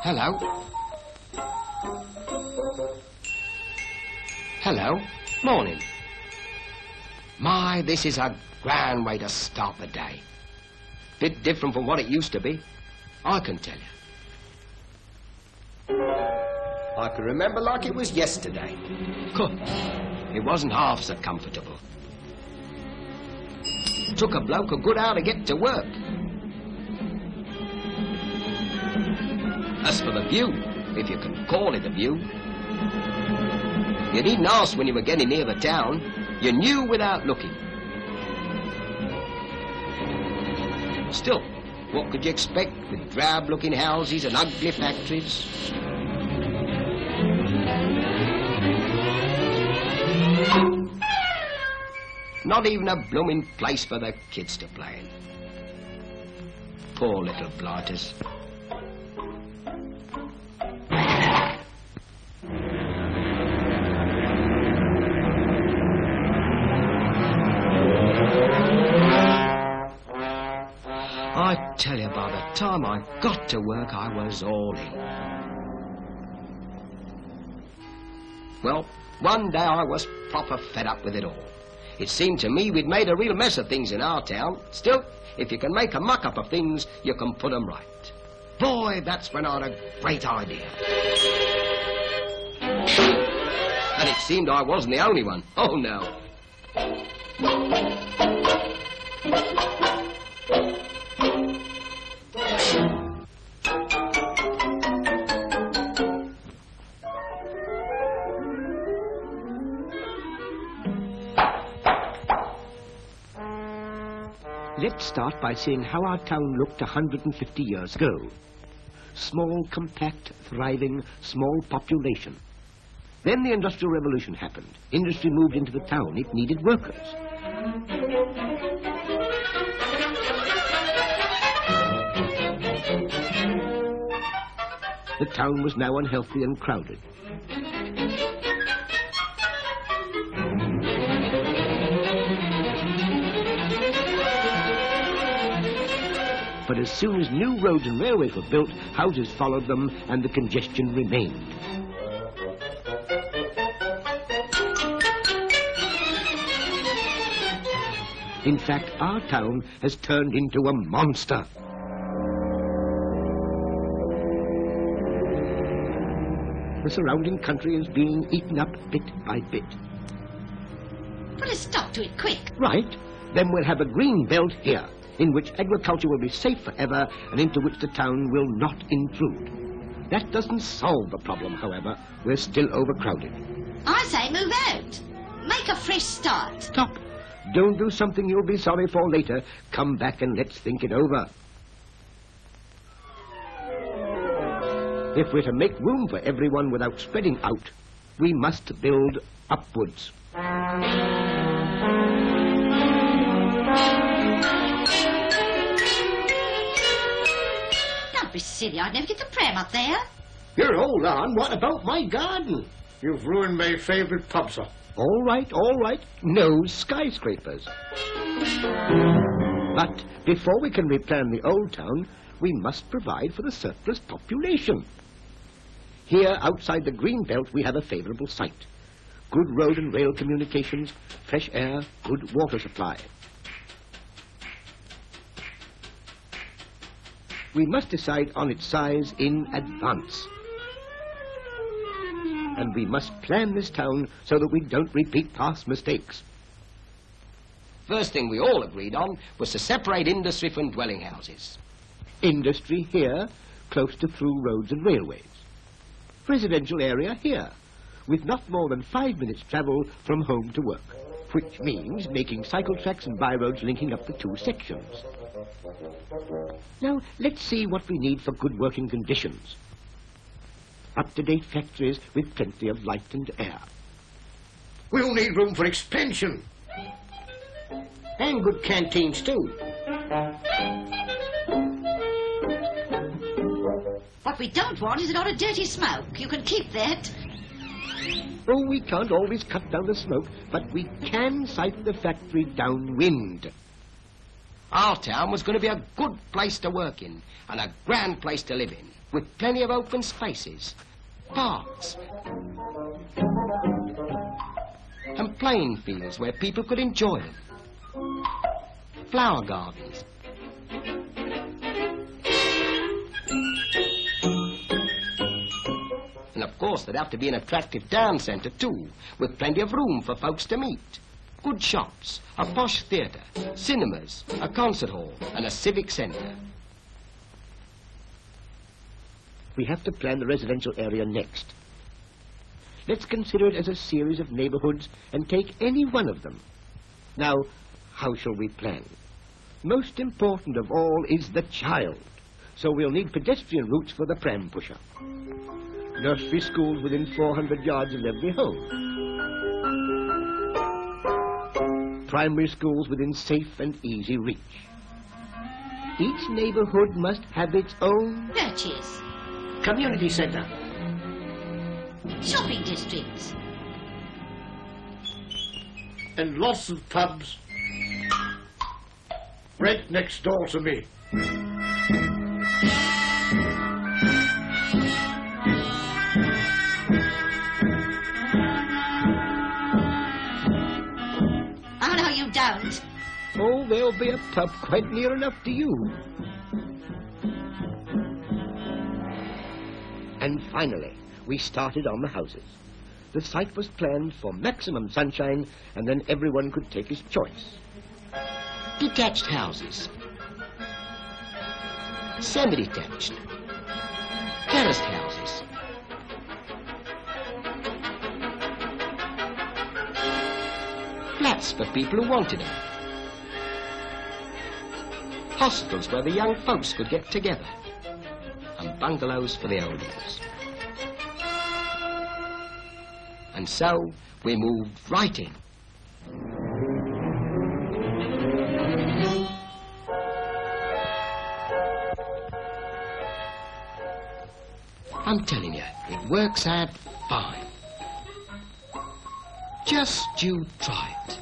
Hello. Hello. Morning. My, this is a grand way to start the day. Bit different from what it used to be, I can tell you. I can remember like it was yesterday. It wasn't half so comfortable. Took a bloke a good hour to get to work. As for the view, if you can call it a view, you needn't ask when you were getting near the town. You knew without looking. Still, what could you expect with drab-looking houses and ugly factories? Not even a blooming place for the kids to play in. Poor little blighters. I tell you, by the time I got to work, I was all in. Well, one day I was proper fed up with it all. It seemed to me we'd made a real mess of things in our town. Still, if you can make a muck-up of things, you can put them right. Boy, that's when I had a great idea. And it seemed I wasn't the only one. Oh, no. Let's start by seeing how our town looked 150 years ago. Small, compact, thriving, small population. Then the Industrial Revolution happened. Industry moved into the town. It needed workers. The town was now unhealthy and crowded. But as soon as new roads and railways were built, houses followed them and the congestion remained. In fact, our town has turned into a monster. The surrounding country is being eaten up bit by bit. Put a stop to it, quick. Right. Then we'll have a green belt here, in which agriculture will be safe forever and into which the town will not intrude. That doesn't solve the problem, however. We're still overcrowded. I say move out. Make a fresh start. Stop. Don't do something you'll be sorry for later. Come back and let's think it over. If we're to make room for everyone without spreading out, we must build upwards. Don't be silly, I'd never get the pram up there. Here, hold on. What about my garden? You've ruined my favourite pub, sir. All right, all right. No skyscrapers. But before we can replan the old town, we must provide for the surplus population. Here, outside the green belt, we have a favourable site. Good road and rail communications, fresh air, good water supply. We must decide on its size in advance. And we must plan this town so that we don't repeat past mistakes. First thing we all agreed on was to separate industry from dwelling houses. Industry here, close to through roads and railways. Residential area here, with not more than 5 minutes' travel from home to work, which means making cycle tracks and byroads linking up the two sections. Now, let's see what we need for good working conditions. Up-to-date factories with plenty of light and air. We'll need room for expansion. And good canteens, too. What we don't want is a lot of dirty smoke. You can keep that. Oh, we can't always cut down the smoke, but we can site the factory downwind. Our town was going to be a good place to work in and a grand place to live in, with plenty of open spaces, parks, and playing fields where people could enjoy them, flower gardens. And of course there'd have to be an attractive town centre too, with plenty of room for folks to meet. Good shops, a posh theatre, cinemas, a concert hall and a civic centre. We have to plan the residential area next. Let's consider it as a series of neighbourhoods and take any one of them. Now, how shall we plan? Most important of all is the child. So we'll need pedestrian routes for the pram pusher. Nursery schools within 400 yards of every home. Primary schools within safe and easy reach. Each neighbourhood must have its own... Churches. Community centre. Shopping districts. And lots of pubs. Right next door to me. Oh, no, you don't. Oh, there'll be a pub quite near enough to you. And finally, we started on the houses. The site was planned for maximum sunshine, and then everyone could take his choice. Detached houses, semi-detached, terraced houses, flats for people who wanted them, hostels where the young folks could get together, and bungalows for the oldies. And so we moved right in. I'm telling you, it works out fine. Just you try it.